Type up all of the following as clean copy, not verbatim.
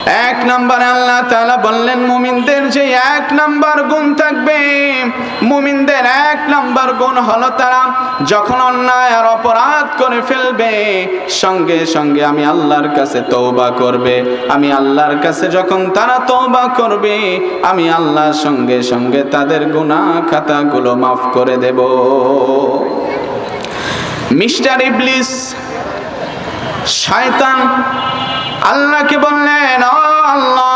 এক নম্বরে আল্লাহ তাআলা বললেন মুমিনদের যে এক নম্বর গুণ থাকবে, মুমিনদের এক নম্বর গুণ হলো তারা যখন অন্যায় আর অপরাধ করে ফেলবে সঙ্গে সঙ্গে আমি আল্লাহর কাছে তওবা করবে। আমি আল্লাহর কাছে যখন তারা তওবা করবে আমি আল্লাহর সঙ্গে সঙ্গে তাদের গুনাহ খাতাগুলো মাফ করে দেব। মিস্টার ইবলিস শয়তান আল্লাহকে বললেন, ও আল্লাহ,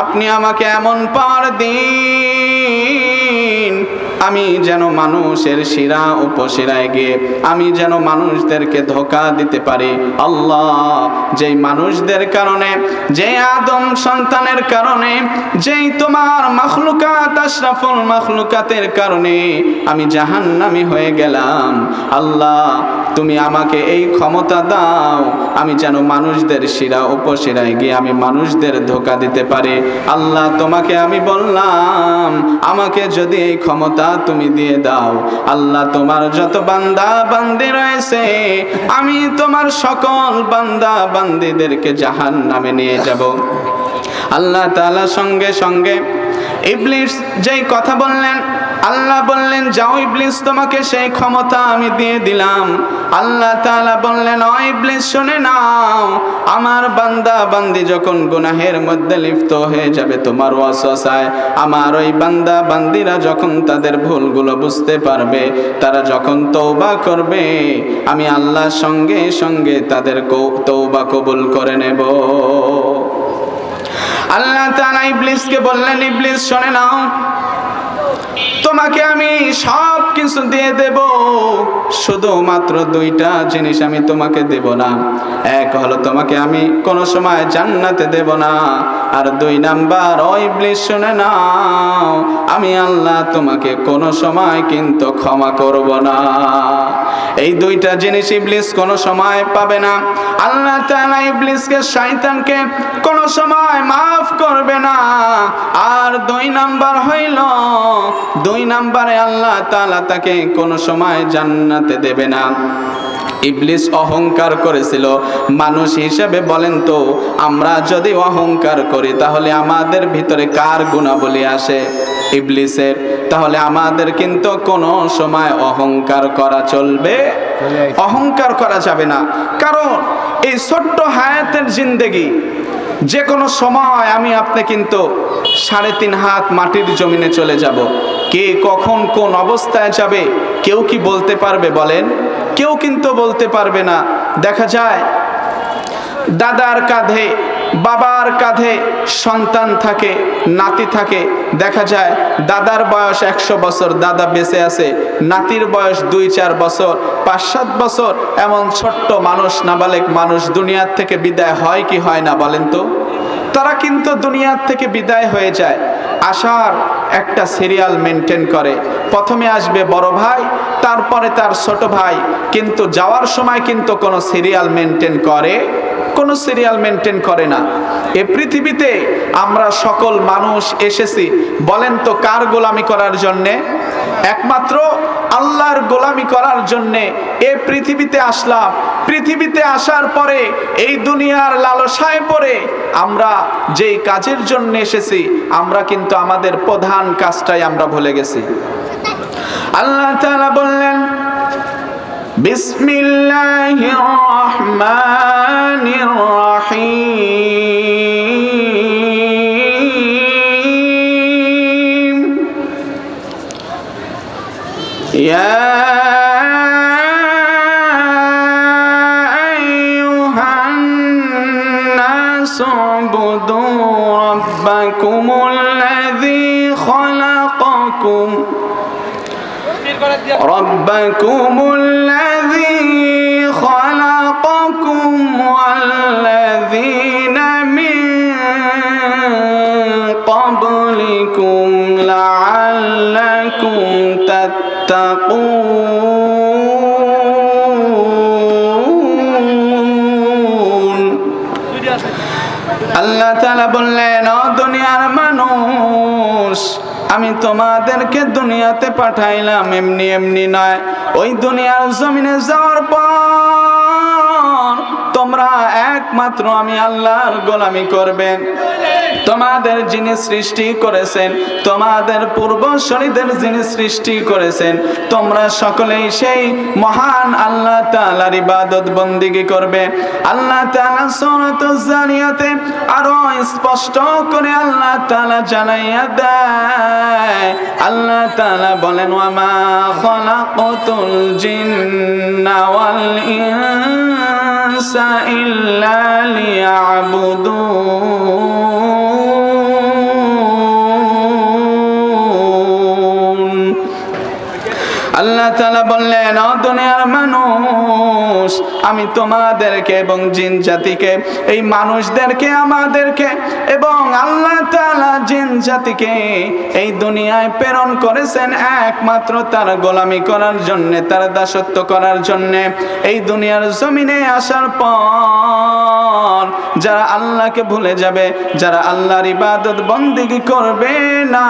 আপনি আমাকে এমন পাওয়ার দিন আমি যেন মানুষের শিরা উপশিরায় গিয়ে আমি যেন মানুষদেরকে ধোঁকা দিতে পারি। আল্লাহ, যেই মানুষদের কারণে, যে আদম সন্তানের কারণে, যেই তোমার মাখলুকাত আশরাফুল মাখলুকাতের কারণে আমি জাহান্নামী হয়ে গেলাম, আল্লাহ তুমি আমাকে এই ক্ষমতা দাও আমি যেন মানুষদের শিরা উপশিরায় গিয়ে আমি মানুষদের ধোঁকা দিতে পারি। আল্লাহ, তোমাকে আমি বললাম আমাকে যদি এই ক্ষমতা তুমি দিয়ে দাও, আল্লাহ তোমার যত বান্দা বান্দি রয়েছে আমি তোমার সকল বান্দা বান্দিদেরকে জাহান্নামে নিয়ে যাব। আল্লাহ তাআলা সঙ্গে সঙ্গে ইবলিস যেই কথা বললেন, আল্লাহ বললেন, যাও ইবলিস, তোমাকে সেই ক্ষমতা আমি দিয়ে দিলাম। আল্লাহ তাআলা বললেন, ও ইবলিস শুনে নাও, আমার বান্দা বান্দি যখন গুনাহের মধ্যে লিপ্ত হয়ে যাবে তোমার ওয়াসওয়াসায়, আমার ওই বান্দা বান্দিরা যখন তাদের ভুলগুলো বুঝতে পারবে, তারা যখন তওবা করবে, আমি আল্লাহর সঙ্গে সঙ্গে তাদের তওবা কবুল করে নেব। আল্লাহ তাআলা ইবলিসকে বললেন, ইবলিস শুনে নাও, তোমাকে আমি সব কিছু দিয়ে দেব, শুধুমাত্র দুইটা জিনিস আমি তোমাকে দেব না। এক হলো তোমাকে আমি কোনো সময় জান্নাতে দেব না, আর দুই নাম্বার, ও ইবলিস শুনে নাও, আমি আল্লাহ তোমাকে কোনো সময় কিন্তু ক্ষমা করব না। এই দুইটা জিনিস ইবলিস কোনো সময় পাবে না। আল্লাহ তাআলা ইবলিসকে, শয়তানকে কোনো সময় মাফ করবে না। আর দুই নাম্বার হইল, দুই নাম্বারে আল্লাহ তাআলা তাকে কোনো সময় জান্নাতে দেবে না। ইবলিস অহংকার করেছিল। মানুষ হিসেবে বলেন তো, আমরা যদি অহংকার করি তাহলে আমাদের ভিতরে কার গুণাবলী আসে? ইবলিসের। তাহলে আমাদের কিন্তু কোনো সময় অহংকার করা চলবে, অহংকার করা যাবে না। কারণ এই ছোট্ট হায়াতের জিন্দেগি, যে কোনো সময় আমি আপনি কিন্তু 3.5 হাত মাটির জমিনে চলে যাব। কে কখন কোন অবস্থায় যাবে কেউ কি বলতে পারবে বলেন? কেউ কিন্তু বলতে পারবে না। দেখা যায় দাদার কাঁধে, বাবার কাঁধে সন্তান থাকে, নাতি থাকে। দেখা যায় দাদার বয়স 100 বছর, দাদা বেঁচে আছে, নাতির বয়স 2-4 বছর, 5-7 বছর। এমন ছোট্ট মানুষ, নাবালেগ মানুষ দুনিয়ার থেকে বিদায় হয় কি হয় না বলেন তো? তারা কিন্তু দুনিয়ার থেকে বিদায় হয়ে যায়, আসার একটা সিরিয়াল মেনটেন করে। প্রথমে আসবে বড় ভাই, তারপরে তার ছোট ভাই, কিন্তু যাওয়ার সময় কিন্তু কোনো সিরিয়াল মেনটেন করে? কোনো সিরিয়াল মেনটেন করে না। এ পৃথিবীতে আমরা সকল মানুষ এসেছি বলেন তো কার গোলামি করার জন্যে? একমাত্র আল্লাহর গোলামি করার জন্যে এ পৃথিবীতে আসলাম। পৃথিবীতে আসার পরে এই দুনিয়ার লালসায় পড়ে আমরা যেই কাজের জন্য এসেছি, আমরা কিন্তু আমাদের প্রধান কাজটাই আমরা ভুলে গেছি। আল্লাহ তাআলা বললেন, বিসমিল্লাহির রহমানির রহিম, ইয়া আইয়ুহান নাসু উবুদু রাব্বাকুমুল্লাযী খালাকাকুম ربكم الذي خلقكم والذين من قبلكم لعلكم تتقون। আল্লাহ তাআলা বললেন, ও দুনিয়ার মানুষ, আমি তোমাদেরকে দুনিয়াতে পাঠাইলাম এমনি এমনি নয়। ওই দুনিয়ার জমিনে যাওয়ার পর তোমরা একমাত্র আমি আল্লাহর গোলামি করবে। তোমাদের যিনি সৃষ্টি করেছেন, তোমাদের পূর্বসূরীদের যিনি সৃষ্টি করেছেন, তোমরা সকলেই সেই মহান আল্লাহ তাআলার ইবাদত বন্দেগী করবে। আল্লাহ তাআলা সূরাতুজ জারিয়াতে আরো স্পষ্ট করে আল্লাহ তাআলা জানাইয়া দেয়। আল্লাহ তাআলা বলেন, ওয়া মা খালাকাতুল জিন্না ওয়াল ইনসা ইল্লা লিয়াবুদুন। আল্লাহ তাআলা বললেন, ও দুনিয়ার মানুষ, আমি তোমাদেরকে এবং জিন জাতিকে, এই মানুষদেরকে, আমাদেরকে এবং আল্লাহ তাআলা জিন জাতিকে এই দুনিয়ায় প্রেরণ করেছেন একমাত্র তার গোলামি করার জন্য, তার দাসত্ব করার জন্য। এই দুনিয়ার জমিনে আসার পর যারা আল্লাহকে ভুলে যাবে, যারা আল্লাহর ইবাদত বন্দেগী করবে না,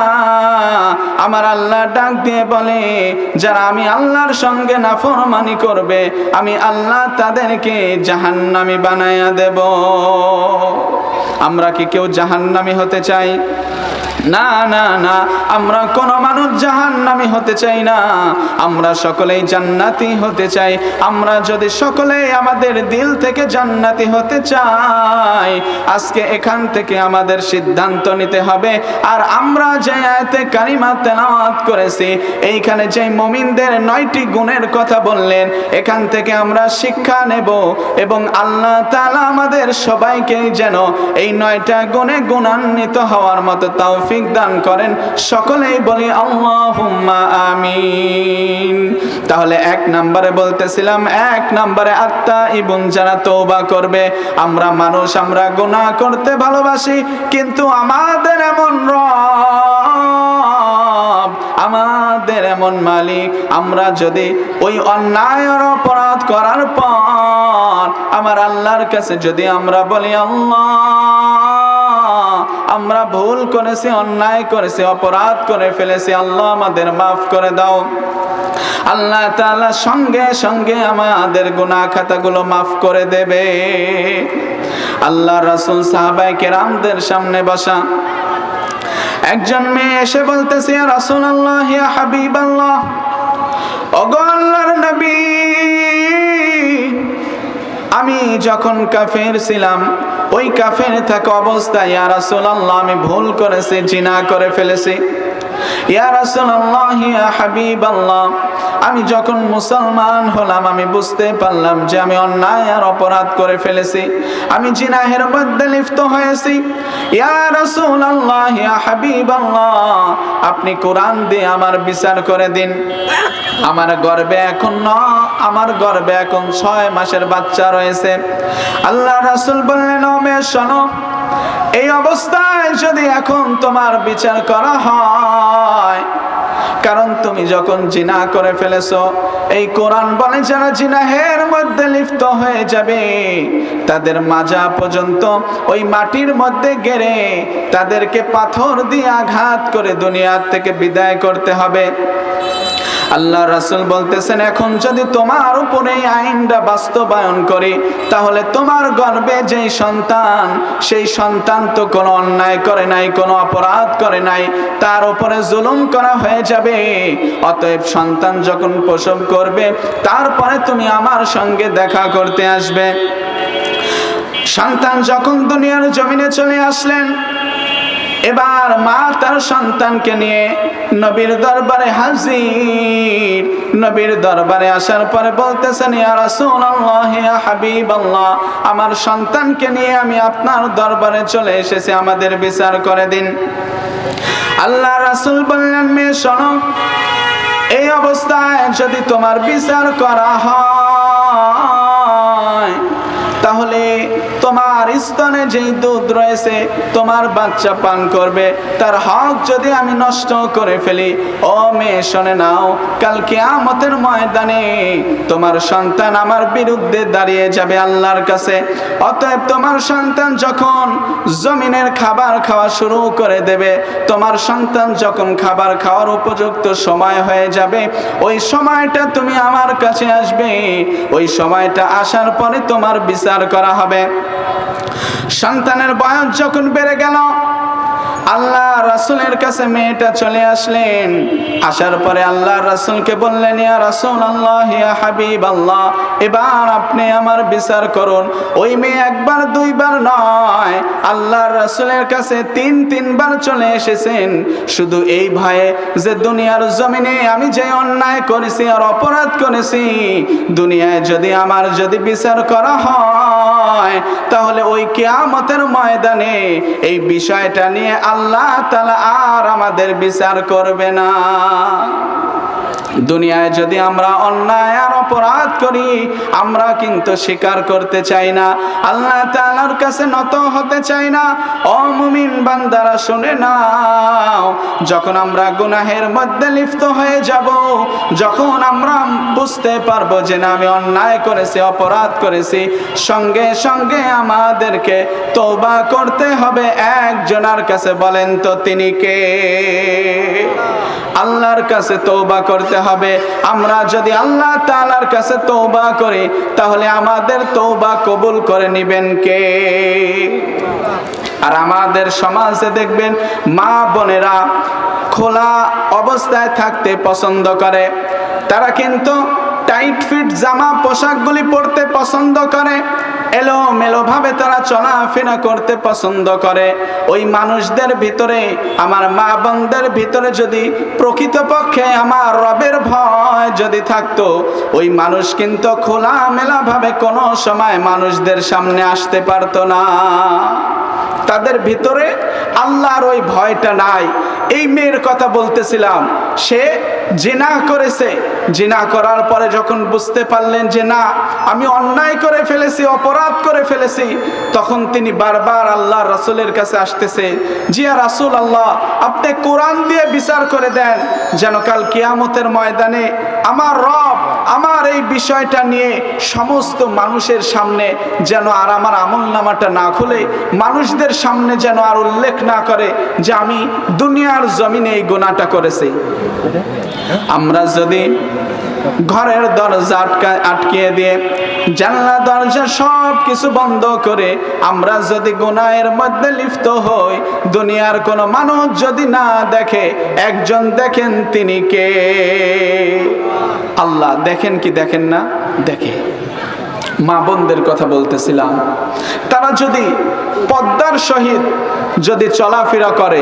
আমার আল্লাহ ডাক দিয়ে বলে, যারা আমি আল্লাহর সঙ্গে নাফরমানি করবে, আমি আল্লাহ তাদেরকে জাহান্নামী বানায়া দেব। আমরা কি কেউ জাহান্নামী হতে চাই? না না না, আমরা কোন মানুষ জাহান্নামী হতে চাই না, আমরা সকলেই জান্নাতি হতে চাই। আমরা যদি সকলে আমাদের দিল থেকে জান্নাতি হতে চাই, আজকে এখান থেকে আমাদের সিদ্ধান্ত নিতে হবে। আর আমরা যে আয়াতে কারিমা তেলাওয়াত করেছি, এইখানে যে মুমিনদের 9টি গুণের কথা বললেন, এখান থেকে আমরা শিক্ষা নেব এবং আল্লাহ তাআলা আমাদের সবাইকে যেন এই 9টা গুণে গুণান্বিত হওয়ার মতো তৌফিক দান করেন। সকলেই বলি আল্লাহুম্মা আমিন। তাহলে 1 নম্বরে বলতেছিলাম, 1 নম্বরে আত্তাইবুন, যারা তওবা করবে। আমরা মানুষ, আমরা গুনাহ করতে ভালোবাসি, কিন্তু আমাদের এমন রব, আমাদের এমন মালিক, আমরা যদি ওই অন্যায় আর অপরাধ করার পর আমার আল্লাহর কাছে যদি আমরা বলি, আল্লাহ আমরা ভুল করেছি, অন্যায় করেছি, অপরাধ করে ফেলেছি, আল্লাহ আমাদের মাফ করে দাও, আল্লাহ তাআলা সঙ্গে সঙ্গে আমাদের গুনাহ খাতাগুলো মাফ করে দেবে। আল্লাহ রাসূল সাহাবায়ে কেরামদের সামনে বসা একজন মেয়ে এসে বলতেছে, ইয়া রাসূলুল্লাহ, ইয়া হাবিবাল্লাহ, ওগো আল্লাহর নবী, আমি যখন কাফের ছিলাম, ওই কাফের থাকা অবস্থায় ইয়া রাসূলুল্লাহ আমি ভুল করেছি, জিনা করে ফেলেছি। ইয়া রাসূলুল্লাহ, ইয়া হাবিবাল্লাহ, আমি যখন মুসলমান হলাম আমি বুঝতে পারলাম যে আমি অন্যায় আর অপরাধ করে ফেলেছি, আমি জিনাহের মধ্যে লিপ্ত হয়েছি। ইয়া রাসূলুল্লাহ, ইয়া হাবিবাল্লাহ, আপনি কোরআন দিয়ে আমার বিচার করে দিন। আমার গর্ভে এখন 6 মাসের বাচ্চা রয়েছে। আল্লাহ রাসূল বললেন, ও মেয়ে শোনো, এই অবস্থায় যদি এখন তোমার বিচার করা হয়, কারণ তুমি যখন জিনা করে ফেলেছো, এই কোরআন বলে যারা জিনাহের মধ্যে লিপ্ত হয়ে যাবে, তাদের মাজা পর্যন্ত ওই মাটির মধ্যে গেড়ে তাদেরকে পাথর দিয়ে আঘাত করে দুনিয়া থেকে বিদায় করতে হবে। আল্লাহ রাসূল বলতেছেন, এখন যদি তোমার উপরে এই আইনটা বাস্তবায়ন করি, তাহলে তোমার গর্ভে যেই সন্তান, সেই সন্তান তো কোনো অন্যায় করে নাই, কোনো অপরাধ করে নাই, তার উপরে জুলুম করা হয়ে যাবে। অতএব সন্তান যখন প্রসব করবে, তারপরে তুমি আমার সঙ্গে দেখা করতে আসবে। সন্তান যখন দুনিয়ার জমিনে চলে আসলেন, এবার মা তার সন্তানকে নিয়ে নবীর দরবারে হাজির। নবীর দরবারে আসার পরে বলতেছেন, ইয়া রাসূলুল্লাহ, ইয়া হাবিবাল্লাহ, আমার সন্তানকে নিয়ে আমি আপনার দরবারে চলে এসেছি, আমাদের বিচার করে দিন। আল্লাহ রাসূল বললেন, মেয়ে শোনো, এই অবস্থায় যদি তোমার বিচার করা হয়, তাহলে তোমার স্তনে যেই দুধ রয়েছে তোমার বাচ্চা পান করবে, তার হক যদি আমি নষ্ট করে ফেলি, ও মেয়ে শুনে নাও, কাল কিয়ামতের ময়দানে তোমার সন্তান আমার বিরুদ্ধে দাঁড়িয়ে যাবে আল্লাহর কাছে। অতএব তোমার সন্তান যখন জমিনের খাবার খাওয়া শুরু করে দেবে, তোমার সন্তান যখন খাবার খাওয়ার উপযুক্ত সময় হয়ে যাবে, ওই সময়টা তুমি আমার কাছে আসবে। ওই সময়টা আসার পরে তোমার বিচার করা হবে। সন্তানের বয়স যখন বেড়ে গেল, আল্লাহ রাসূলের কাছে মেয়েটা চলে আসলেন। আসার পরে আল্লাহ রাসূলকে বললেন, ইয়া রাসূলুল্লাহ, ইয়া হাবিবাল্লাহ, এবার আপনি আমার বিচার করুন। ওই মেয়ে একবার দুইবার নয়, আল্লাহর রাসূলের কাছে তিনবার চলে এসেছেন, শুধু এই ভয়ে যে দুনিয়ার জমিনে আমি যে অন্যায় করেছি আর অপরাধ করেছি, দুনিয়ায় যদি বিচার করা হয়, তাহলে ওই কিয়ামতের ময়দানে এই বিষয়টা নিয়ে আল্লাহ তাআলা আর আমাদের বিচার করবে না। দুনিয়ায় যদি আমরা অন্যায় আর অপরাধ করি, আমরা কিন্তু স্বীকার করতে চাই না, আল্লাহ তাআলার কাছে নত হতে চাই না। ও মুমিন বান্দারা শুনে নাও, যখন আমরা গুনাহের মধ্যে লিপ্ত হয়ে যাব, যখন আমরা বুঝতে পারবো যে না আমি অন্যায় করেছি, অপরাধ করেছি, সঙ্গে সঙ্গে আমাদেরকে তওবা করতে হবে একজনের কাছে। বলেন তো তিনি কে? আল্লাহর কাছে তওবা করতে হবে। আমরা যদি আল্লাহ তাআলার কাছে তওবা করি, তাহলে আমাদের তওবা কবুল করে নেবেন কে? আর আমাদের সমাজে দেখবেন মা বোনেরা খোলা অবস্থায় থাকতে পছন্দ করে, তারা কিন্তু টাইট ফিট জামা পোশাকগুলি পরতে পছন্দ করে, এলোমেলো ভাবে তারা চলাফেরা করতে পছন্দ করে। ওই মানুষদের ভিতরে, আমার মা বোনদের ভিতরে যদি প্রকৃতপক্ষে আমার রবের ভয় যদি থাকতো, ওই মানুষ কিন্তু খোলামেলা ভাবে কোনো সময় মানুষদের সামনে আসতে পারতো না। তাদের ভিতরে আল্লাহর ওই ভয়টা নাই। এই মেয়ের কথা বলতেছিলাম, সে জিনা করেছে, জিনা করার পরে যখন বুঝতে পারলেন যে না আমি অন্যায় করে ফেলেছি, অপরাধ করে ফেলেছি, তখন তিনি বারবার আল্লাহর রাসূলের কাছে আসতেছে, জিয়া রাসূল আল্লাহ, আপনি কোরআন দিয়ে বিচার করে দেন, যেন কাল কিয়ামতের ময়দানে আমার রব আমার এই বিষয়টা নিয়ে সমস্ত মানুষের সামনে যেন আর আমার আমলনামাটা না খুলে, মানুষদের সামনে যেন আর উল্লেখ না করে যে আমি দুনিয়ার জমিনে এই গুনাহটা করেছি। আমরা যদি ঘরের দরজা আটকিয়ে দিয়ে, জানলা দরজা সব কিছু বন্ধ করে আমরা যদি গুনাহের মধ্যে লিপ্ত হই, দুনিয়ার কোনো মানুষ যদি না দেখে, একজন দেখেন, তিনি কে? আল্লাহ। দেখেন কি দেখেন না? দেখে। মা বোনদের কথা বলতেছিলাম, তারা যদি পর্দার সহিত যদি চলাফেরা করে,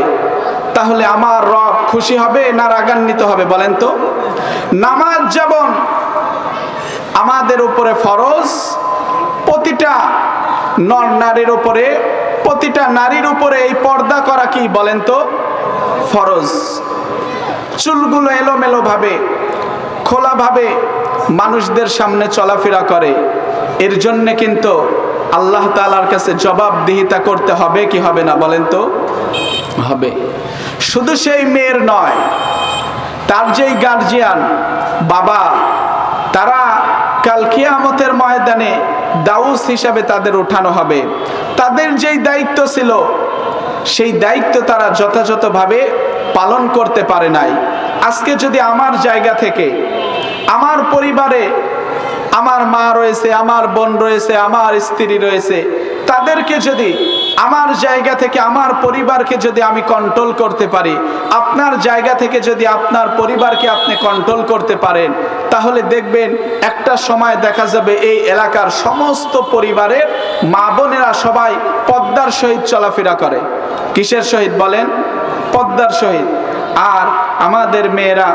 তাহলে আমার রব খুশি হবে না রাগান্বিত হবে? বলেন তো। নামাজ যেমন আমাদের উপরে ফরজ, প্রতিটা নর নারীর উপরে, প্রতিটা নারীর উপরে এই পর্দা করা কি বলেন তো ফরজ। চুলগুলো এলোমেলো ভাবে, খোলাভাবে মানুষদের সামনে চলাফেরা করে, এর জন্য কিন্তু আল্লাহ তাআলার কাছে জবাবদিহিতা করতে হবে কি হবে না? বলেন তো হবে। শুধু সেই মেয়ের নয়, তার যেই গার্জিয়ান বাবা, তারা কাল কিয়ামতের ময়দানে দাউস হিসাবে তাদের উঠানো হবে। তাদের যেই দায়িত্ব ছিল, সেই দায়িত্ব তারা যথাযথভাবে পালন করতে পারে নাই। আজকে যদি আমার জায়গা থেকে, আমার পরিবারে আমার মা রয়েছে, আমার বোন রয়েছে, আমার স্ত্রী রয়েছে, তাদেরকে যদি আমার জায়গা থেকে, আমার পরিবারকে যদি আমি কন্ট্রোল করতে পারি, আপনার জায়গা থেকে যদি আপনার পরিবারকে আপনি কন্ট্রোল করতে পারেন, তাহলে দেখবেন একটা সময় দেখা যাবে এই এলাকার সমস্ত পরিবারের মা বোনেরা সবাই পর্দার সহিত চলাফেরা করে। কিসের সহিত বলেন? পর্দার সহিত। আর আমাদের মেয়েরা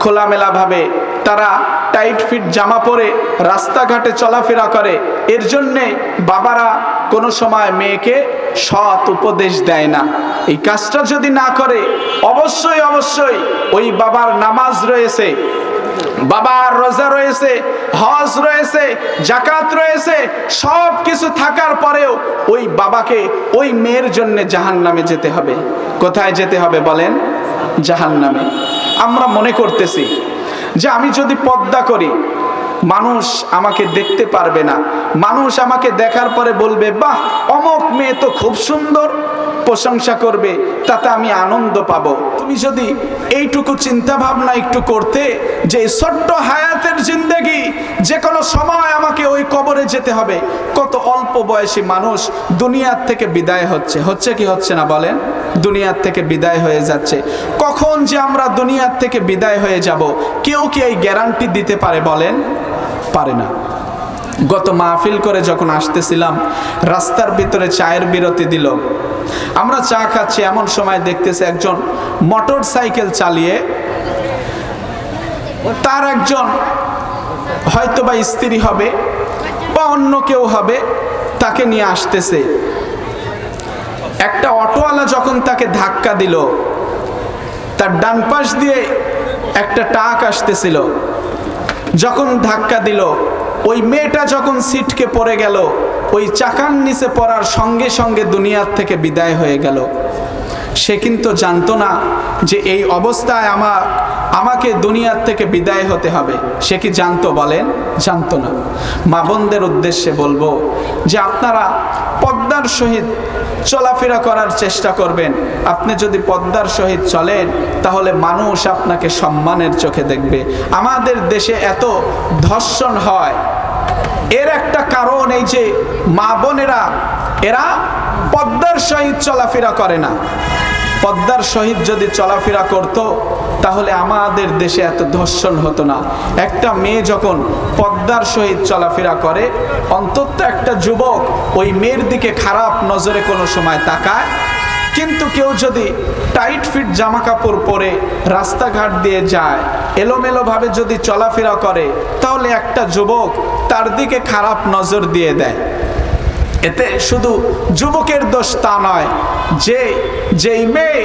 খোলামেলা ভাবে তারা টাইট ফিট জামা পরে রাস্তাঘাটে চলাফেরা করে। এর জন্যে বাবারা কোনো সময় মেয়েকে সৎ উপদেশ দেয় না। এই কাজটা যদি না করে, অবশ্যই অবশ্যই ওই বাবার নামাজ রয়েছে, বাবার রোজা রয়েছে, হজ রয়েছে, যাকাত রয়েছে, সব কিছু থাকার পরেও ওই বাবাকে ওই মেয়ের জন্য জাহান্নামে যেতে হবে। কোথায় যেতে হবে বলেন? জাহান্নামে। আমরা মনে করতেছি যে আমি যদি পর্দা করি মানুষ আমাকে দেখতে পারবে না, মানুষ আমাকে দেখার পরে বলবে বাহ অমুক মেয়ে তো খুব সুন্দর, প্রশংসা করবে, তাতে আমি আনন্দ পাবো। তুমি যদি এইটুকু চিন্তা ভাবনা একটু করতে যে এই ছোট্ট হায়াতের জিন্দেগি, যে কোনো সময় আমাকে ওই কবরে যেতে হবে। কত অল্প বয়সী মানুষ দুনিয়ার থেকে বিদায় হচ্ছে কি হচ্ছে না বলেন? দুনিয়ার থেকে বিদায় হয়ে যাচ্ছে। কখন যে আমরা দুনিয়ার থেকে বিদায় হয়ে যাব কেউ কি এই গ্যারান্টি দিতে পারে বলেন? পারে না। গত মাহফিল করে যখন আসতেছিলাম রাস্তার ভিতরে চায়ের বিরতি দিল, আমরা চা খাচ্ছি, এমন সময় দেখতেছে একজন মোটর সাইকেল চালিয়ে তার একজন হয়তোবা স্ত্রী হবে বা অন্য কেউ হবে, তাকে নিয়ে আসতেছে। একটা অটোওয়ালা যখন তাকে ধাক্কা দিল, তার ডান পাশ দিয়ে একটা ট্রাক আসতেছিল, যখন ধাক্কা দিল ওই মেয়েটা যখন সিটকে পড়ে গেল, ওই চাকার নিচে পড়ার সঙ্গে সঙ্গে দুনিয়ার থেকে বিদায় হয়ে গেল। সে কিন্তু জানতো না যে এই অবস্থায় আমাকে দুনিয়ার থেকে বিদায় হতে হবে। সে কি জানতো বলেন? জানতো না। মা বোনদের উদ্দেশ্যে বলবো যে আপনারা পর্দার সহিত চলাফেরা করার চেষ্টা করবেন। আপনি যদি পর্দার সহিত চলেন তাহলে মানুষ আপনাকে সম্মানের চোখে দেখবে। আমাদের দেশে এত ধর্ষণ হয়, এর একটা কারণ এই যে মা বোনেরা এরা পর্দার সহিত চলাফেরা করে না। পর্দার সহিত যদি চলাফেরা করত তাহলে আমাদের দেশে এত ধর্ষণ হতো না। একটা মেয়ে যখন পর্দার সহিত চলাফেরা করে, অন্তত একটা যুবক ওই মেয়ের দিকে খারাপ নজরে কোনো সময় তাকায়। কিন্তু কেউ যদি টাইট ফিট জামা কাপড় পরে রাস্তাঘাট দিয়ে যায়, এলোমেলোভাবে যদি চলাফেরা করে, তাহলে একটা যুবক তার দিকে খারাপ নজর দিয়ে দেয়। এতে শুধু যুবকের দোষ তা নয়, যেই মেয়ে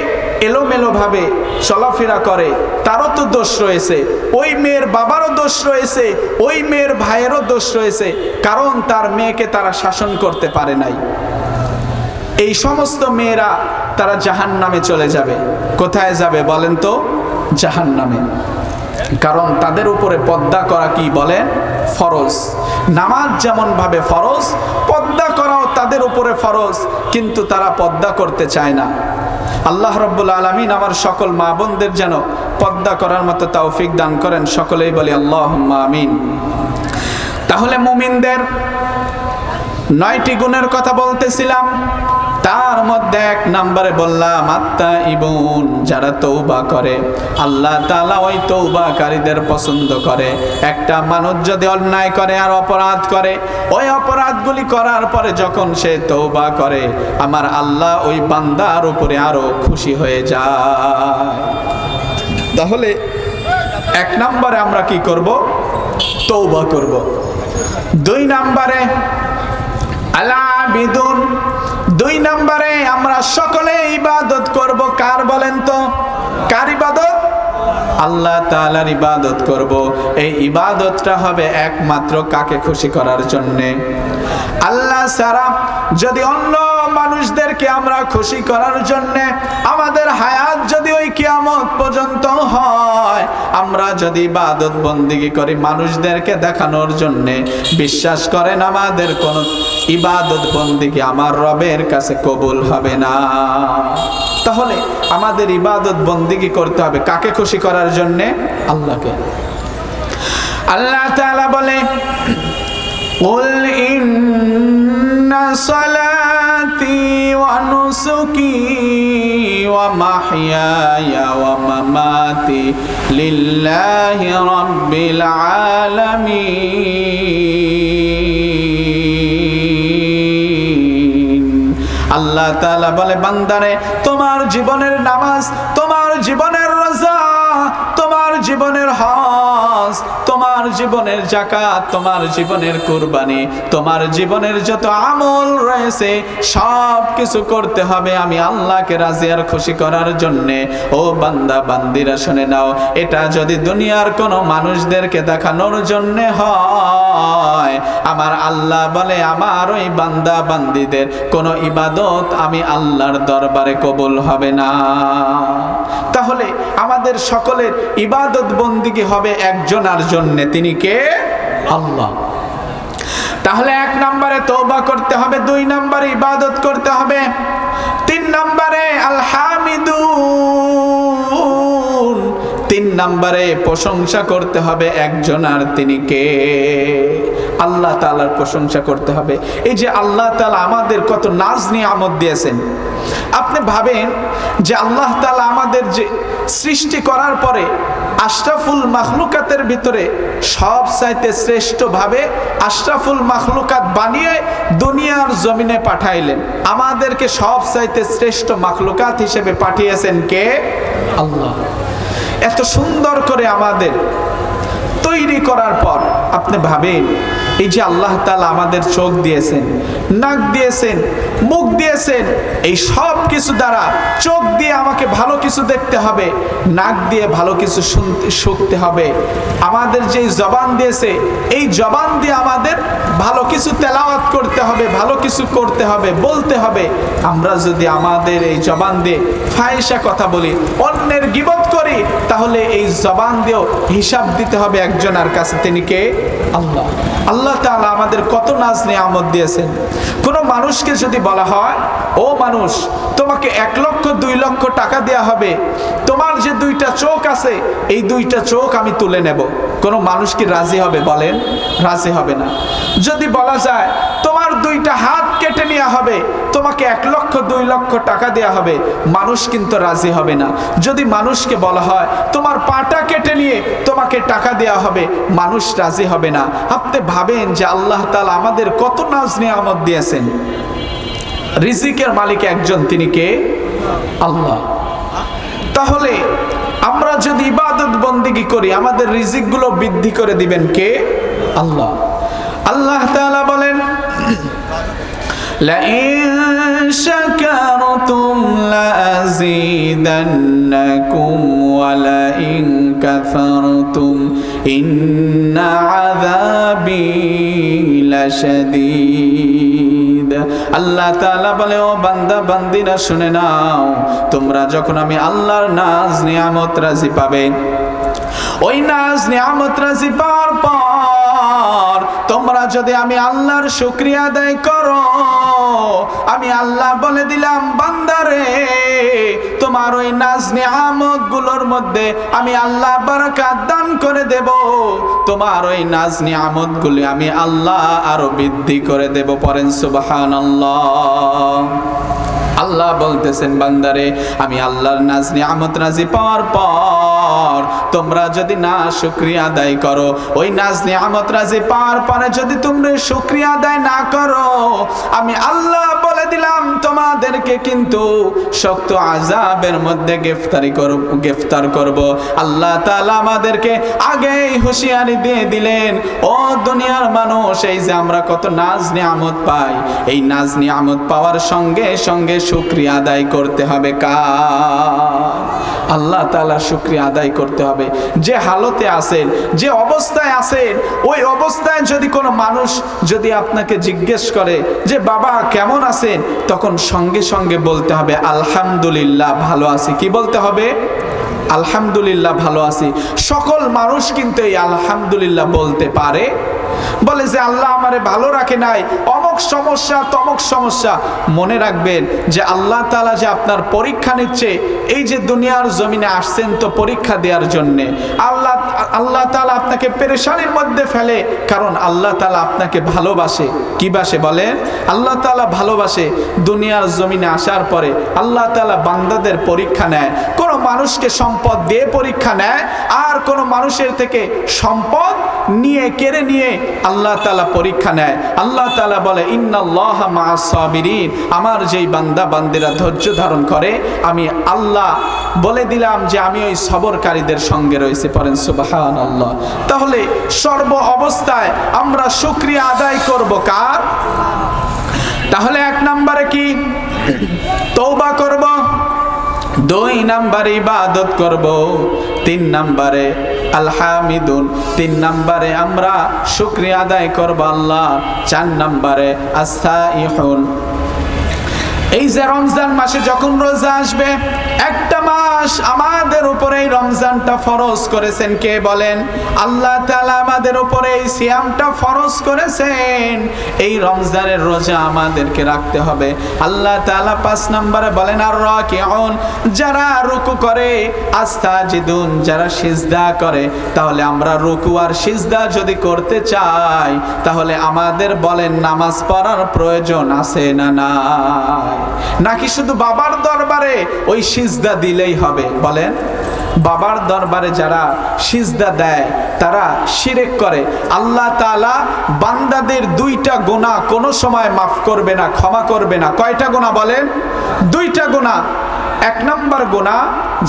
এলোমেলোভাবে চলাফেরা করে তারও তো দোষ রয়েছে, ওই মেয়ের বাবারও দোষ রয়েছে, ওই মেয়ের ভাইয়েরও দোষ রয়েছে, কারণ তার মেয়েকে তারা শাসন করতে পারে নাই। এই সমস্ত মেয়েরা তারা জাহান্নামে চলে যাবে। কোথায় যাবে বলেন তো? জাহান্নামে। কারণ তাদের উপরে পর্দা করা কি বলেন? ফরজ। নামাজ যেমন ভাবে ফরজ, পর্দা করাও তাদের উপরে ফরজ, কিন্তু তারা পর্দা করতে চায় না। আল্লাহ রাব্বুল আলামিন আমার সকল মা বোনদের যেন পর্দা করার মতো তৌফিক দান করেন। সকলেই বলি আল্লাহুম্মা আমিন। তাহলে মুমিনদের 9টি গুণের কথা বলতেছিলাম, তার মধ্যে 1 নম্বরে বললাম আত্তাইবুন, যারা তওবা করে। আল্লাহ তাআলা ওই তওবাকারীদের পছন্দ করে। একটা মানুষ যদি অন্যায় করে আর অপরাধ করে, ওই অপরাধগুলি করার পরে যখন সে তওবা করে, আমার আল্লাহ ওই বান্দার উপরে আরো খুশি হয়ে যায়। তাহলে 1 নম্বরে আমরা কি করব? তওবা করব। 2 নম্বরে আল-আবিদুন, 2 নম্বরে আমরা সকলে ইবাদত করব। কার বলেন তো? কার ইবাদত? আল্লাহ তাআলার ইবাদত করব। এই ইবাদতটা হবে একমাত্র কাকে খুশি করার জন্য? আল্লাহ ছাড়া যদি অন্য মানুষদেরকে আমরা খুশি করার জন্য আমাদের হায়াত যদি ওই কিয়ামত পর্যন্ত হয়, আমরা যদি ইবাদত বন্দেগী করি মানুষদেরকে দেখানোর জন্য, বিশ্বাস করেন আমাদের কোন ইবাদত বন্দেগী আমার রবের কাছে কবুল হবে না। তাহলে আমাদের ইবাদত বন্দেগী করতে হবে কাকে খুশি করার জন্য? আল্লাহকে। আল্লাহ তাআলা বলে কুল ইন্না সালাতি ওয়া নুসুকি ওয়া মাহইয়ায়া ওয়া মামাতি লিল্লাহি রাব্বিল আলামিন। আল্লাহ তাআলা বলে বান্দারে, তোমার জীবনের নামাজ, তোমার জীবনের রোজা, তোমার জীবনের হজ, তোমার তোমার জীবনের যাকাত, তোমার জীবনের কুরবানি, তোমার জীবনের যত আমল রয়েছে সব কিছু করতে হবে আমি আল্লাহকে রাজি আর খুশি করার জন্যে। ও বান্দা বান্দিরা শুনে নাও, এটা যদি দুনিয়ার কোনো মানুষদেরকে দেখানোর জন্যে হয়, আমার আল্লাহ বলে আমার ওই বান্দা বান্দিদের কোনো ইবাদত আমি আল্লাহর দরবারে কবুল হবে না। তাহলে আমাদের সকলের ইবাদত বন্দিগি হবে একজনের জন্য, তিনি কে? আল্লাহ। তাহলে 1 নম্বরে তওবা করতে হবে, 2 নম্বরে ইবাদত করতে হবে, 3 নম্বরে আল হামিদুন, 3 নম্বরে প্রশংসা করতে হবে একজনের, তিনি কে? আল্লাহ তাআলার প্রশংসা করতে হবে। এই যে আল্লাহ তাআলা আমাদের কত নাজ নিয়ামত দিয়েছেন, আপনি ভাবেন যে আল্লাহ তাআলা আমাদের যে সৃষ্টি করার পরে আশরাফুল মাখলুকাতের ভিতরে সবচাইতে শ্রেষ্ঠভাবে আশরাফুল মাখলুকাত বানিয়ে দুনিয়ার জমিনে পাঠাইলেন। আমাদেরকে সবচাইতে শ্রেষ্ঠ মাখলুকাত হিসেবে পাঠিয়েছেন কে? আল্লাহ। এত সুন্দর করে আমাদের তৈরি করার পর আপনি ভাবেন, এই যে আল্লাহ তাআলা আমাদের চোখ দিয়েছেন, নাক দিয়েছেন, মুখ দিয়েছেন, এই সব কিছু দ্বারা চোখ দিয়ে আমাকে ভালো কিছু দেখতে হবে, নাক দিয়ে ভালো কিছু শুনতে হবে, আমাদের যে জবান দিয়েছে এই জবান দিয়ে আমাদের ভালো কিছু তেলাওয়াত করতে হবে, ভালো কিছু করতে হবে, বলতে হবে। আমরা যদি আমাদের এই জবান দিয়ে ফাহিশা কথা বলি, অন্যের গীবত করি, তাহলে এই জবান দিয়েও হিসাব দিতে হবে একজনের কাছে, তিনি কে? আল্লাহ। আল্লাহ তাআলা আমাদের কত নাজ নিয়ামত দিয়েছেন। কোনো মানুষকে যদি বলা হয়, ও মানুষ তোমাকে 1 লক্ষ 2 লক্ষ টাকা দেয়া হবে, তোমার যে 2টা চোখ আছে এই 2টা চোখ আমি তুলে নেব, কোনো মানুষ কি রাজি হবে? বলেন, রাজি হবে না। যদি বলা যায় তোমার 2টা হাত কেটে নেওয়া হবে, তোমাকে 1 লক্ষ 2 লক্ষ টাকা দেয়া হবে, মানুষ কিন্তু রাজি হবে না। যদি মানুষকে বলা হয় তোমার পাটা কেটে নিয়ে তোমাকে টাকা দেয়া হবে, মানুষ রাজি হবে না। আপনি ভাবেন যে আল্লাহ তাআলা আমাদের কত নাজ নিয়ামত দিয়েছেন। রিজিকের মালিক একজন, তিনি কে? আল্লাহ। তাহলে আমরা যদি ইবাদত বন্দেগী করি, আমাদের রিজিকগুলো বৃদ্ধি করে দিবেন কে? আল্লাহ। আল্লাহ তাআলা বলেন, লাইন শাকারতুম লাযীদান্নাকুম ওয়া লাইন কাফারতুম ইন্না আযাবি লাশাদীদ। আল্লাহ তাআলা বলে, ও বান্দা বান্দিরা শুনে নাও, তোমরা যখন আমি আল্লাহর নাজ নিয়ামত রাজি পাবে, ওই নাজ নিয়ামত রাজি পাওয়ার পর তোমরা যদি আমি আল্লাহর শুকরিয়া আদায় করো, আমি আল্লাহ বলে দিলাম বান্দারে তোমার ওই নাজ নিয়ামত গুলোর মধ্যে আমি আল্লাহ বারাকাত দান করে দেব, তোমার ওই নাজ নিয়ামত গুলি আমি আল্লাহ আরো বৃদ্ধি করে দেব। পড়েন সুবহানাল্লাহ। আল্লাহ বলতেছেন, বান্দারে আমি আল্লাহর নাজ নিয়ামত রাজি পাওয়ার পর তোমরা যদি না শুকরিয়া আদায় করো, ওই নাজ নিয়ামত রাজি পাওয়ার পরে যদি তোমরা শুকরিয়া আদায় না করো, আমি আল্লাহ বলে দিলাম তোমাদেরকে কিন্তু শক্ত আযাবের মধ্যে গ্রেফতার করব। আল্লাহ তাআলা আমাদেরকে আগেই হুঁশিয়ারি দিয়ে দিলেন, ও দুনিয়ার মানুষ, এই যে আমরা কত নাজ নিয়ামত পাই, এই নাজ নিয়ামত পাওয়ার সঙ্গে সঙ্গে শুকরিয়া আদায় করতে হবে কার? আল্লাহ তাআলার শুকরিয়া আদায় করতে হবে। যে হালতে আছেন, যে অবস্থায় আছেন, ওই অবস্থায় যদি কোনো মানুষ যদি আপনাকে জিজ্ঞেস করে যে বাবা কেমন আছেন, তখন সঙ্গে সঙ্গে বলতে হবে আলহামদুলিল্লাহ ভালো আছি। কি বলতে হবে? আলহামদুলিল্লাহ ভালো আছি। সকল মানুষ কিন্তু এই আলহামদুলিল্লাহ বলতে পারে। বলে যে আল্লাহ আমারে ভালো রাখে নাই, অমুক সমস্যা তমুক সমস্যা। মনে রাখবেন যে আল্লাহ তাআলা যে আপনার পরীক্ষা নিচ্ছে, এই যে দুনিয়ার জমিনে আসছেন তো পরীক্ষা দেওয়ার জন্য। আল্লাহ তাআলা আপনাকে পেরেশানির মধ্যে ফেলে, কারণ আল্লাহ তাআলা আপনাকে ভালোবাসে। কি বাসে বলেন? আল্লাহ তাআলা ভালোবাসে। দুনিয়ার জমিনে আসার পরে আল্লাহ তাআলা বান্দাদের পরীক্ষা নেয়। কোনো মানুষকে সম্পদ দিয়ে পরীক্ষা নেয়, আর কোনো মানুষের থেকে সম্পদ নিয়ে কেড়ে নিয়ে আল্লাহ তাআলা পরীক্ষা নেয়। আল্লাহ তাআলা বলে ইন্নাল্লাহা মাআস সাবিরিন, আমার যেই বান্দা বান্দিরা ধৈর্য ধারণ করে আমি আল্লাহ বলে দিলাম যে আমি ওই সবরকারীদের সঙ্গে রয়েছে। পড়েন সুবহানাল্লাহ। তাহলে সর্ব অবস্থায় আমরা শুকরিয়া আদায় করব কার? তাহলে 1 নম্বরে কি? তওবা করব, 2 নম্বরে ইবাদত করব, 3 নম্বরে আলহামিদুন, 3 নম্বরে আমরা শুকরিয়া আদায় করব আল্লাহ, 4 নম্বরে আসাইহুন। এই যে রমজান মাসে যখন রোজা আসবে, একটা মাস আমাদের উপরে এই রমজানটা ফরজ করেছেন কে বলেন? আল্লাহ তাআলা আমাদের উপরে এই সিয়ামটা ফরজ করেছেন। এই রমজানের রোজা আমাদেরকে রাখতে হবে। আল্লাহ তাআলা 5 নম্বরে বলেন আর রাকিউন, যারা রুকু করে, আস্তাজিদুন, যারা সিজদা করে। তাহলে আমরা রুকু আর সিজদা যদি করতে চাই তাহলে আমাদের বলেন নামাজ পড়ার প্রয়োজন আছে না নাই? নাকি শুধু বাবার দরবারে ওই সিজদা দিলেই হবে? বলেন, বাবার দরবারে যারা সিজদা দেয় তারা শিরক করে। আল্লাহ তাআলা বান্দাদের 2টা গুনাহ কোনো সময় মাফ করবে না, ক্ষমা করবে না। কয়টা গুনাহ বলেন? 2টা গুনাহ। 1 নম্বর গুনাহ,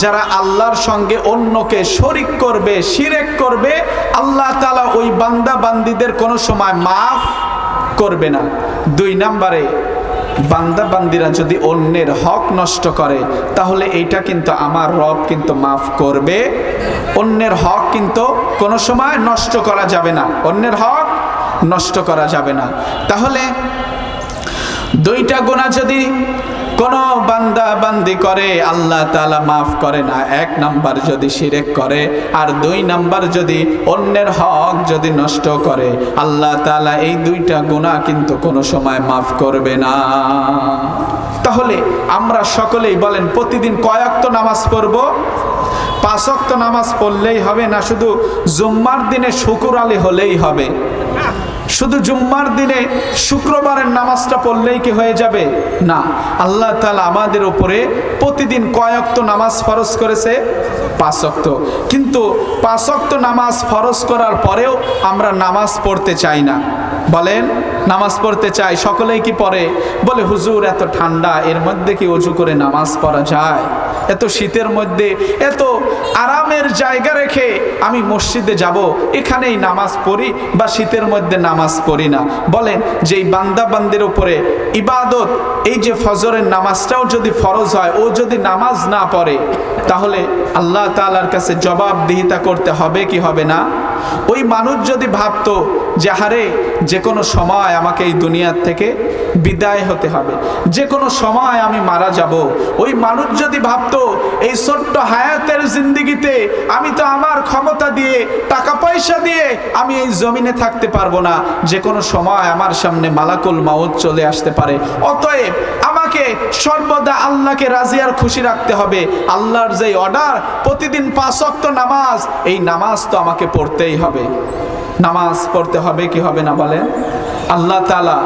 যারা আল্লাহর সঙ্গে অন্যকে শরীক করবে, শিরক করবে, আল্লাহ তাআলা ওই বান্দা বান্দীদের কোনো সময় মাফ করবে না। 2 নম্বরে বান্দা বান্দিরা যদি অন্যের হক নষ্ট করে তাহলে এইটা কিন্তু আমার রব কিন্তু মাফ করবে। অন্যের হক কিন্তু কোনো সময় নষ্ট করা যাবে না, অন্যের হক নষ্ট করা যাবে না। তাহলে 2টা গুনাহ যদি কোনো বান্দা বান্দি করে আল্লাহ তাআলা মাফ করে না। 1 নাম্বার যদি শিরক করে, আর 2 নাম্বার যদি অন্যের হক যদি নষ্ট করে, আল্লাহ তাআলা এই 2টা গুনাহ কিন্তু কোনো সময় মাফ করবে না। তাহলে আমরা সকলেই বলেন প্রতিদিন কয় ওয়াক্ত নামাজ পড়ব? 5 ওয়াক্ত নামাজ পড়লেই হবে না শুধু জুম্মার দিনে শুকর আলী হলেই হবে? শুধু জুম্মার দিনে শুক্রবারের নামাজটা পড়লেই কি হয়ে যাবে? না, আল্লাহ তাআলা আমাদের উপরে প্রতিদিন কয় ওয়াক্ত নামাজ ফরজ করেছে? 5 ওয়াক্ত। কিন্তু 5 ওয়াক্ত নামাজ ফরজ করার পরেও আমরা নামাজ পড়তে চাই না। বলেন, নামাজ পড়তে চাই, সকলেই কি পড়ে? বলে হুজুর এত ঠান্ডা, এর মধ্যে কি ওযু করে নামাজ পড়া যায়? এত শীতের মধ্যে এত আরামের জায়গা রেখে আমি মসজিদে যাব, এখানেই নামাজ পড়ি বা শীতের মধ্যে নামাজ পড়ি না। বলেন, যেই বান্দা বান্দির উপরে ইবাদত, এই যে ফজরের নামাজটাও যদি ফরজ হয়, ও যদি নামাজ না পড়ে তাহলে আল্লাহ তাআলার কাছে জবাবদিহিতা করতে হবে কি হবে না? ওই মানুষ যদি ভাবতো যে হারে যে কোনো সময় আমাকে এই দুনিয়ার থেকে বিদায় হতে হবে, যে কোনো সময় আমি মারা যাব, ওই মানুষ যদি ভাবতো এই ছোট্ট হায়াতের জিন্দেগিতে আমি তো আমার ক্ষমতা দিয়ে, টাকা পয়সা দিয়ে আমি এই জমিনে থাকতে পারবো না, যে কোনো সময় আমার সামনে মালাকুল মাউত চলে আসতে পারে, অতএব আমাকে সর্বদা আল্লাহকে রাজি আর খুশি রাখতে হবে। আল্লাহর যে অর্ডার প্রতিদিন 5 ওয়াক্ত নামাজ, এই নামাজ তো আমাকে পড়তেই হবে। নামাজ পড়তে হবে কি হবে না? বলেন, আল্লাহ তাআলা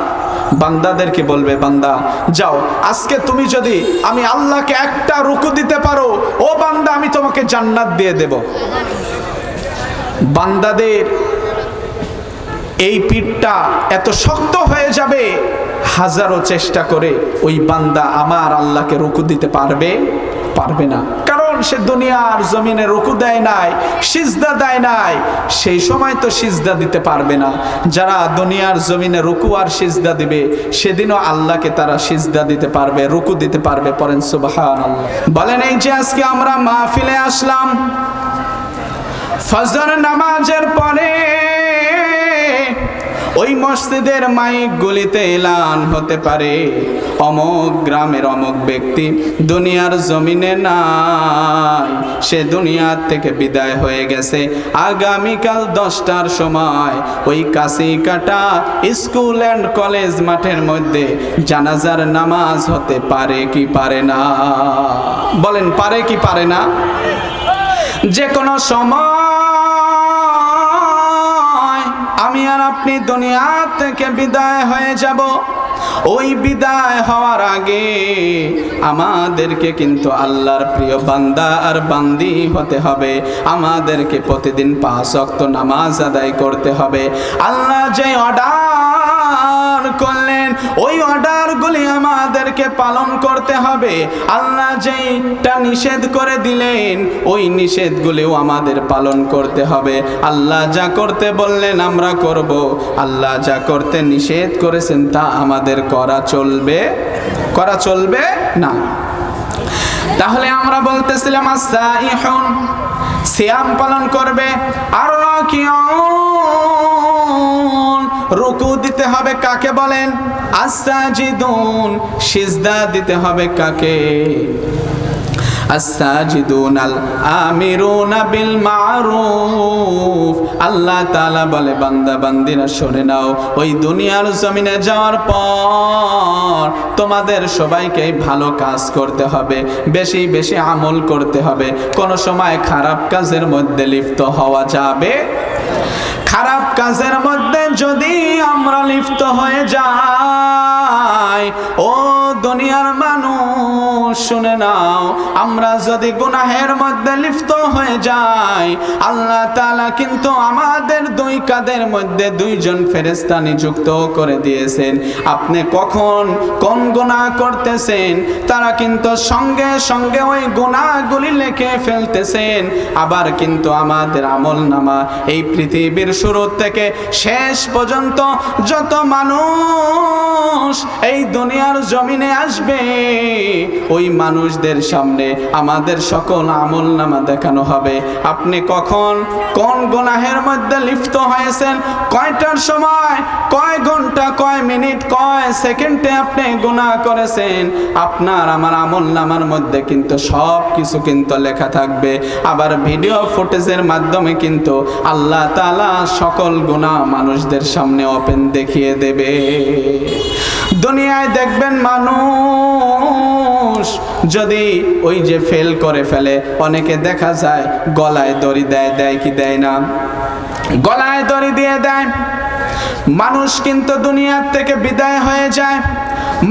বান্দাদেরকে বলবে, বান্দা যাও, আজকে তুমি যদি আমি আল্লাহকে একটা রুকু দিতে পারো, ও বান্দা আমি তোমাকে জান্নাত দিয়ে দেব। বান্দাদের এই পিঠটা এত শক্ত হয়ে যাবে, হাজারো চেষ্টা করে ওই বান্দা আমার আল্লাহকে রুকু দিতে পারবে না। কারণ সে দুনিয়ার জমিনে রুকু দেয় নাই, সিজদা দেয় নাই, সেই সময় তো সিজদা দিতে পারবে না। যারা দুনিয়ার জমিনে রুকু আর সিজদা দিবে সেদিনও আল্লাহকে তারা সিজদা দিতে পারবে, রুকু দিতে পারবে। পড়েন সুবহানাল্লাহ। বলেন, এই যে আজকে আমরা মাহফিলে আসলাম, ফজর নামাজের পরে ওই মসজিদের মাইক গুলিতে এলান হতে পারে অমুক গ্রামের অমুক ব্যক্তি দুনিয়ার জমিনে নাই, সে দুনিয়ার থেকে বিদায় হয়ে গেছে। আগামীকাল 10টার সময় ওই কাশিকাটা স্কুল অ্যান্ড কলেজ মাঠের মধ্যে জানাজার নামাজ হতে পারে কি পারে না? বলেন, পারে কি পারে না? যে কোনো সময় আমি আর আপনি দুনিয়া থেকে বিদায় হয়ে যাব। ওই বিদায় হওয়ার আগে আমাদেরকে কিন্তু আল্লাহর প্রিয় বান্দা আর বান্দি হতে হবে। আমাদেরকে প্রতিদিন 5 ওয়াক্ত নামাজ আদায় করতে হবে। আল্লাহ যে অর্ডার করলেন ওই অর্ডারগুলি আমাদেরকে পালন করতে হবে। আল্লাহ যেটা নিষেধ করে দিলেন ওই নিষেধগুলিও আমাদের পালন করতে হবে। আল্লাহ যা করতে বললেন আমরা করব, আল্লাহ যা করতে নিষেধ করেছেন তা আমাদের করা চলবে না। তাহলে আমরা বলতেছিলাম আস-সাইহুন সিয়াম পালন করবে, আর রাকিউন রুকু দিতে হবে কাকে বলেন? আস-সাজিদুন সিজদা দিতে হবে কাকে? আস-সাজিদুন আল আমিরুনা বিল মারুফ। আল্লাহ তাআলা বলে বান্দা বান্দিরা শুনে নাও, ওই দুনিয়ার জমিনে যাওয়ার পর তোমাদের সবাইকে ভালো কাজ করতে হবে, বেশি বেশি আমল করতে হবে। কোনো সময় খারাপ কাজের মধ্যে লিপ্ত হওয়া যাবে? খারাপ কাজের মধ্যে যদি আমরা লিপ্ত হয়ে যাই, ও দুনিয়ার মানুষ শুনে নাও, আমরা যদি গুনাহের মধ্যে লিপ্ত হয়ে যাই, আল্লাহ তাআলা কিন্তু আমাদের দুই কাঁধের মধ্যে 2 জন ফেরেশতা নিযুক্ত করে দিয়েছেন। আপনি কখন কোন গুনাহ করতেছেন তারা কিন্তু সঙ্গে সঙ্গে ওই গুনাহগুলি লিখে ফেলতেছেন। আবার কিন্তু আমাদের আমলনামা এই পৃথিবীর শুরু থেকে শেষ পর্যন্ত যত মানুষ এই দুনিয়ার জমিনে আসবে ওই মানুষদের সামনে আমাদের সকল আমলনামা দেখানো হবে। আপনি কখন কোন গুনাহের মধ্যে লিপ্ত হয়েছেন, কয়টার সময়, কয় ঘন্টা, কয় মিনিট, কয় সেকেন্ডে আপনি গুনাহ করেছেন, আপনার আমার আমলনামার মধ্যে কিন্তু সব কিছু কিন্তু লেখা থাকবে। আবার ভিডিও ফুটেজের মাধ্যমে কিন্তু আল্লাহ তাআলা সকল গুনাহ মানুষদের সামনে ওপেন দেখিয়ে দেবে। দুনিয়ায় দেখবেন মানুষ যদি ওই যে ফেল করে ফেলে, অনেকে দেখা যায় গলায় দড়ি দেয় কি দেয় না? গলায় দড়ি দিয়ে দেয়। মানুষ কিন্তু দুনিয়ার থেকে বিদায় হয়ে যায়।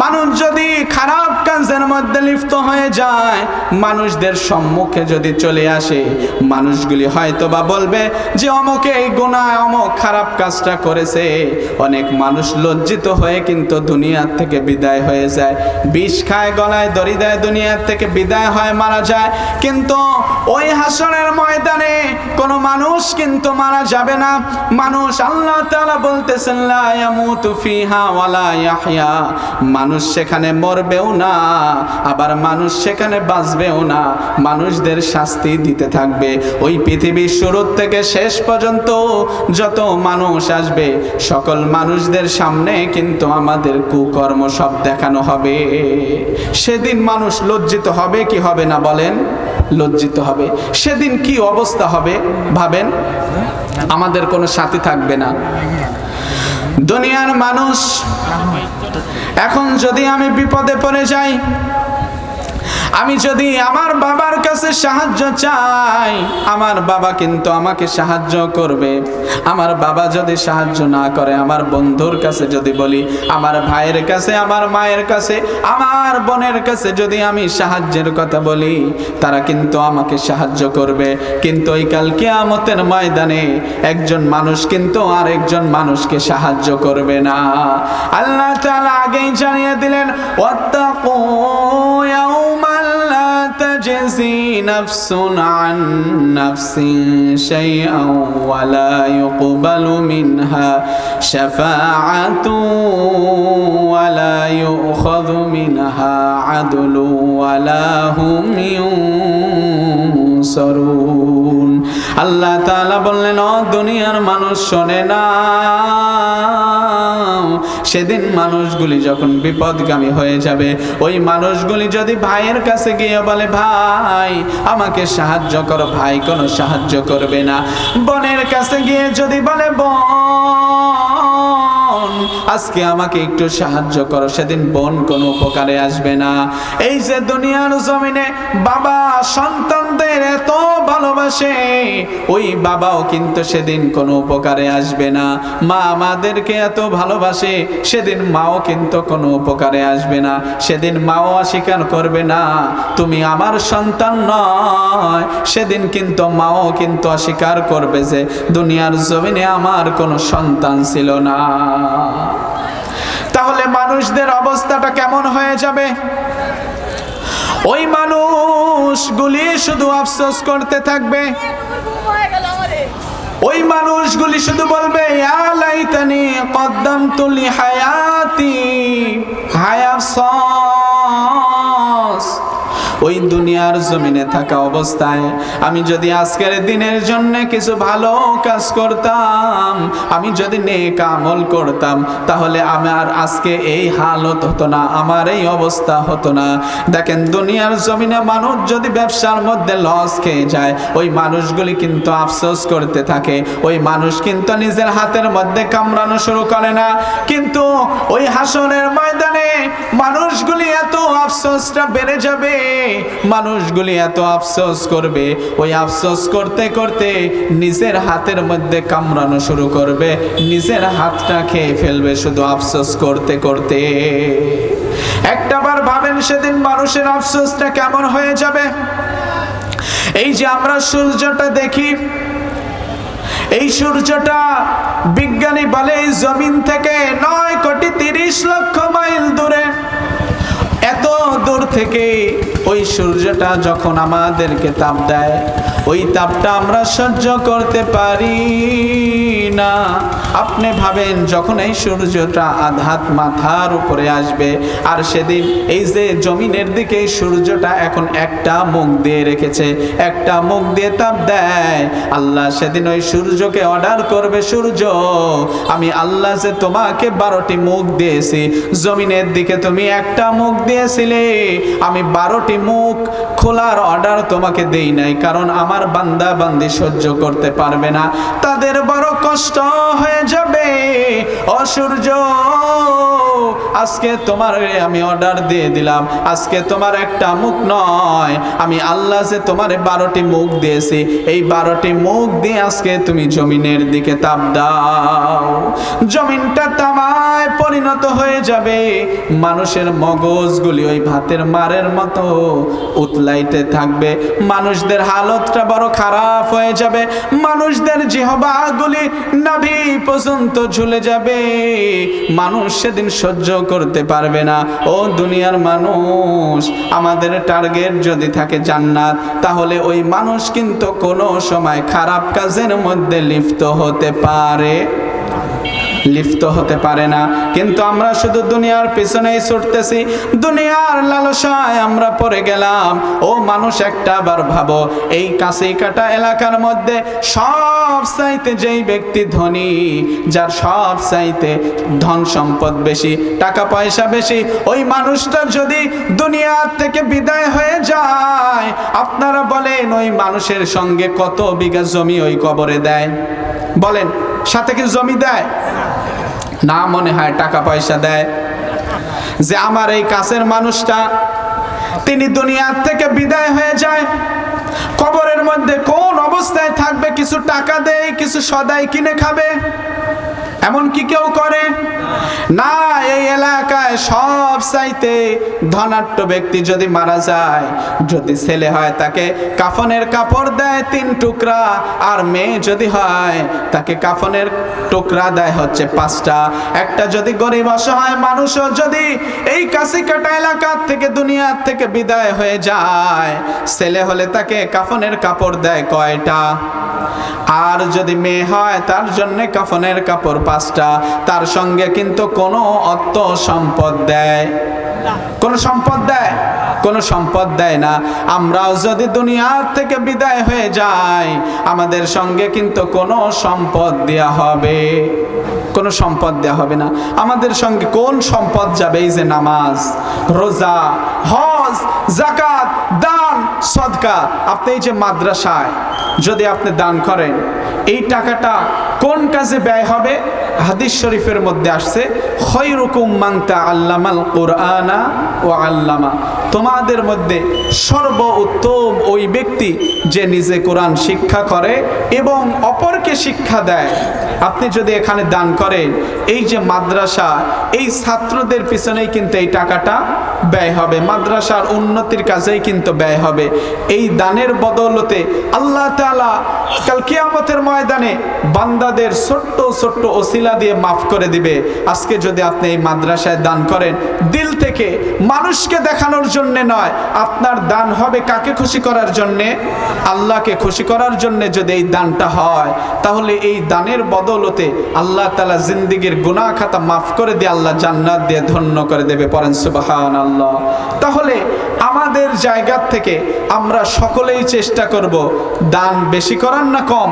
মানুষ যদি খারাপ কাজের মধ্যে লিপ্ত হয়ে যায়, মানুষদের সম্মুখে যদি চলে আসে, মানুষগুলি হয়তো বা বলবে যে অমুকে এই গুনাহ অমুক খারাপ কাজটা করেছে। অনেক মানুষ লজ্জিত হয়ে কিন্তু দুনিয়ার থেকে বিদায় হয়ে যায়, বিষ খায়, গলায় দড়ি দেয়, দুনিয়ার থেকে বিদায় হয়, মারা যায়। কিন্তু ওই হাসরের ময়দানে কোনো মানুষ কিন্তু মারা যাবে না। মানুষ, আল্লাহ তাআলা বলতেছেন লা ইয়ামুতু ফিহা ওয়ালা ইয়াহইয়া, মানুষ সেখানে মরবেও না, আবার মানুষ সেখানে বাঁচবেও না। মানুষদের শাস্তি দিতে থাকবে। ওই পৃথিবীর শুরু থেকে শেষ পর্যন্ত যত মানুষ আসবে সকল মানুষদের সামনে কিন্তু আমাদের কুকর্ম সব দেখানো হবে। সেদিন মানুষ লজ্জিত হবে কি হবে না বলেন? লজ্জিত হবে। সেদিন কি অবস্থা হবে ভাবেন? আমাদের কোনো সাথী থাকবে না। দুনিয়ার মানুষ, এখন যদি আমি বিপদে পড়ে যাই, আমি যদি আমার বাবার কাছে সাহায্য চাই, আমার বাবা কিন্তু আমাকে সাহায্য করবে। আমার বাবা যদি সাহায্য না করে, আমার বন্ধুর কাছে যদি বলি, আমার ভাইয়ের কাছে, আমার মায়ের কাছে, আমার বোনের কাছে যদি আমি সাহায্যের কথা বলি, তারা কিন্তু আমাকে সাহায্য করবে। কিন্তু ওই কাল কিয়ামতের ময়দানে একজন মানুষ কিন্তু আর একজন মানুষকে সাহায্য করবে না। আল্লাহ তাআলা আগেই জানিয়ে দিলেন, ওয়াত্তাকু ইয়াউমান লা তাজজি নাফসুন আন নাফসিন শাইআন ওয়া লা ইউকবালু মিনহা শাফাআতুন ওয়া লা ইউখাযু মিনহা আদলু ওয়া লা হুম ইউনসারুন। আল্লাহ তাআলা বললেন, ও দুনিয়ার মানুষ শোনে না, সেদিন মানুষগুলি যখন বিপদগামী হয়ে যাবে, ওই মানুষগুলি যদি ভাইয়ের কাছে গিয়ে বলে, ভাই আমাকে সাহায্য করো, ভাই কোনো সাহায্য করবে না। বোনের কাছে গিয়ে যদি বলে, বোন বোন আজকে আমাকে একটু সাহায্য করো, সেদিন বোন কোনো উপকারে আসবে না। এই যে দুনিয়ার জমিনে বাবা সন্তানদের এত ভালোবাসে, ওই বাবাও কিন্তু সেদিন কোনো উপকারে আসবে না। মা আমাদেরকে এত ভালোবাসে, সেদিন মাও কিন্তু কোনো উপকারে আসবে না। সেদিন মাও অস্বীকার করবে না তুমি আমার সন্তান নয়। সেদিন কিন্তু মাও কিন্তু অস্বীকার করবে যে দুনিয়ার জমিনে আমার কোনো সন্তান ছিল না। তাহলে মানুষদের অবস্থাটা কেমন হয়ে যাবে? ওই মানুষগুলি শুধু আফসোস করতে থাকবে, ওই মানুষগুলি শুধু বলবে ইয়া লাইতানি কদ্দামতু লি হায়াতি, হায় আফসোস, ওই দুনিয়ার জমিনে থাকা অবস্থায় আমি যদি আজকের দিনের জন্য কিছু ভালো কাজ করতাম, আমি যদি নেক আমল করতাম, তাহলে আমার আজকে এই হালত হতো না, আমার এই অবস্থা হতো না। দেখেন দুনিয়ার জমিনে মানুষ যদি ব্যবসার মধ্যে লস খেয়ে যায়, ওই মানুষগুলি কিন্তু আফসোস করতে থাকে, ওই মানুষ কিন্তু নিজের হাতের মধ্যে কামড়ানো শুরু করে না। কিন্তু ওই হাসরের ময়দানে মানুষগুলি এত আফসোসটা বেড়ে যাবে, মানুষগুলি এত আফসোস করবে, ওই আফসোস করতে করতে নিজের হাতের মধ্যে কামড়ানো শুরু করবে, নিজের হাতটা খেয়ে ফেলবে শুধু আফসোস করতে করতে। একটাবার ভাবেন সেদিন মানুষের আফসোসটা কেমন হয়ে যাবে। এই যে আমরা সূর্যটা দেখি, এই সূর্যটা বিজ্ঞানী বলে এই জমিন থেকে 9,30,00,000 মাইল দূরে। এত দূর থেকে ওই সূর্যটা যখন আমাদেরকে তাপ দেয়, ওই তাপটা আমরা সহ্য করতে পারি না। আপনি ভাবেন যখন এই সূর্যটা আধাত মাথার উপরে আসবে, আর সেদিন এই যে জমিনের দিকে এই সূর্যটা এখন একটা মুখ দিয়ে রেখেছে, একটা মুখ দিয়ে তাপ দেয়, আল্লাহ সেদিন ওই সূর্যকে অর্ডার করবে, সূর্য আমি আল্লাহ যে তোমাকে 12টি মুখ দিয়েছি, জমিনের দিকে তুমি একটা মুখ দিয়েছিলে, আমি 12টি মুখ খোলার অর্ডার তোমাকে দেই নাই, কারণ আমার বান্দা বান্দি সহ্য করতে পারবে না, তাদের বড় কষ্ট হয়ে যাবে। ও সূর্য আজকে তোমার আমি অর্ডার দিয়ে দিলাম, আজকে তোমার একটা মুখ নয়, আমি আল্লাহ যে তোমার 12টি মুখ দিয়েছি, এই 12টি মুখ দিয়ে আজকে তুমি জমিনের দিকে তাপ দাও। জমিনটা তামায় পরিণত হয়ে যাবে, মানুষের মগজগুলি ওই ভাতের মারের মতো উতলাইতে থাকবে, মানুষদের হালতটা বড় খারাপ হয়ে যাবে, মানুষদের জিহ্বাগুলি নাভি পর্যন্ত ঝুলে যাবে, মানুষ সেদিন সহ্য করতে পারবে না। ও দুনিয়ার মানুষ, আমাদের টার্গেট যদি থাকে জান্নাত, তাহলে ওই মানুষ কিন্তু কোনো সময় খারাপ কাজের মধ্যে লিপ্ত হতে পারে, লিপ্ত হতে পারে না। কিন্তু আমরা শুধু দুনিয়ার পিছনেই ছুটতেছি, দুনিয়ার লালসায় আমরা পড়ে গেলাম। ও মানুষ একটা বার ভাবো, এই কাছেই কাটা এলাকার মধ্যে সব চাইতে যেই ব্যক্তি ধনী, যার সব চাইতে ধন সম্পদ বেশি, টাকা পয়সা বেশি, ওই মানুষটা যদি দুনিয়ার থেকে বিদায় হয়ে যায়, আপনারা বলেন ওই মানুষের সঙ্গে কত বিঘা জমি ওই কবরে দেয়? বলেন, সাথে কি জমি দেয়? না, মনে হয় টাকা পয়সা দেয়। যে আমার এই কাছের মানুষটা তিনি দুনিয়ার থেকে বিদায় হয়ে যায়, কবরের মধ্যে কোন অবস্থায় থাকবে, কিছু টাকা দেয়, কিছু সদাই কিনে খাবে, এমন কি কেউ করে? না, এই এলাকায় সব চাইতে ধনাঢ্য ব্যক্তি যদি মারা যায়, যদি ছেলে হয় তাকে কাফনের কাপড় দেয় 3 টুকরা, আর মেয়ে যদি হয় তাকে কাফনের টুকরা দেয় হচ্ছে 5টা। একটা যদি গরিব অসহায় মানুষও যদি এই কাছিকাটা এলাকার থেকে দুনিয়ার থেকে বিদায় হয়ে যায়, ছেলে হলে তাকে কাফনের কাপড় দেয় কয়টা? আর যদি মেয়ে হয় তার জন্য কাফনের কাপড় 5টা, তার সঙ্গে কিন্তু কোনো অর্থ সম্পদ দেয়, কোন সম্পদ দেয়? কোন সম্পদ দেয় না। আমরাও যদি দুনিয়ার থেকে বিদায় হয়ে যাই, আমাদের সঙ্গে কিন্তু কোনো সম্পদ দেয়া হবে, কোনো সম্পদ দেয়া হবে না। আমাদের সঙ্গে কোন সম্পদ যাবে? এই যে নামাজ, রোজা, হজ, যাকাত, দান, সদকা সাদকা, আপনি এই যে মাদ্রাসায় যদি আপনি দান করেন, এই টাকাটা কোন কাজে ব্যয় হবে? হাদিস শরীফের মধ্যে আসছে, খৈরুকুম মান তাআল্লামাল কুরআনা ওয়া আল্লামা, তোমাদের মধ্যে সর্বোত্তম ওই ব্যক্তি যে নিজে কোরআন শিক্ষা করে এবং অপরকে শিক্ষা দেয়। আপনি যদি এখানে দান করেন, এই যে মাদ্রাসা, এই ছাত্রদের পিছনেই কিন্তু এই টাকাটা ব্যয় হবে, মাদ্রাসার উন্নতির কাজেই কিন্তু ব্যয় হবে। এই দানের বদৌলতে আল্লাহ তাআলা কাল কিয়ামতের ময়দানে বান্দাদের ছোট্ট ছোট্ট ওসিলা দিয়ে মাফ করে দিবে। আজকে যদি আপনি এই মাদ্রাসায় দান করেন দিল থেকে, মানুষকে দেখানোর জন্য নয়, আপনার দান হবে কাকে খুশি করার জন্যে? আল্লাহকে খুশি করার জন্য। যদি এই দানটা হয়, তাহলে এই দানের বদৌলতে আল্লাহ তাআলা জিন্দেগীর গুনাহ খাতা মাফ করে দিয়ে আল্লাহ জান্নাত দিয়ে ধন্য করে দেবে। পড়েন সুবহানাল্লাহ। তাহলে আমাদের জায়গা থেকে আমরা সকলেই চেষ্টা করব দান বেশি করার না কম।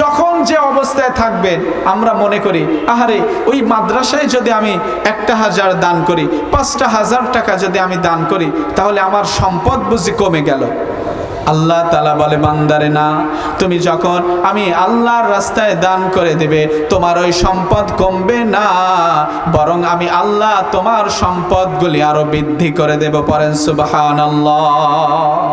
যখন যে অবস্থায় থাকবেন আমরা মনে করি, আহারে ওই মাদ্রাসায় যদি আমি 1,000 দান করি, 5,000 টাকা যদি আমি দান করি, তাহলে আমার সম্পদ বুঝি কমে গেল। আল্লাহ তাআলা বলে, বান্দারে না, তুমি যখন আমি আল্লাহর রাস্তায় দান করে দিবে, তোমার ওই সম্পদ কমবে না, বরং আমি আল্লাহ তোমার সম্পদগুলি আরো বৃদ্ধি করে দেব। পড়েন সুবহানাল্লাহ।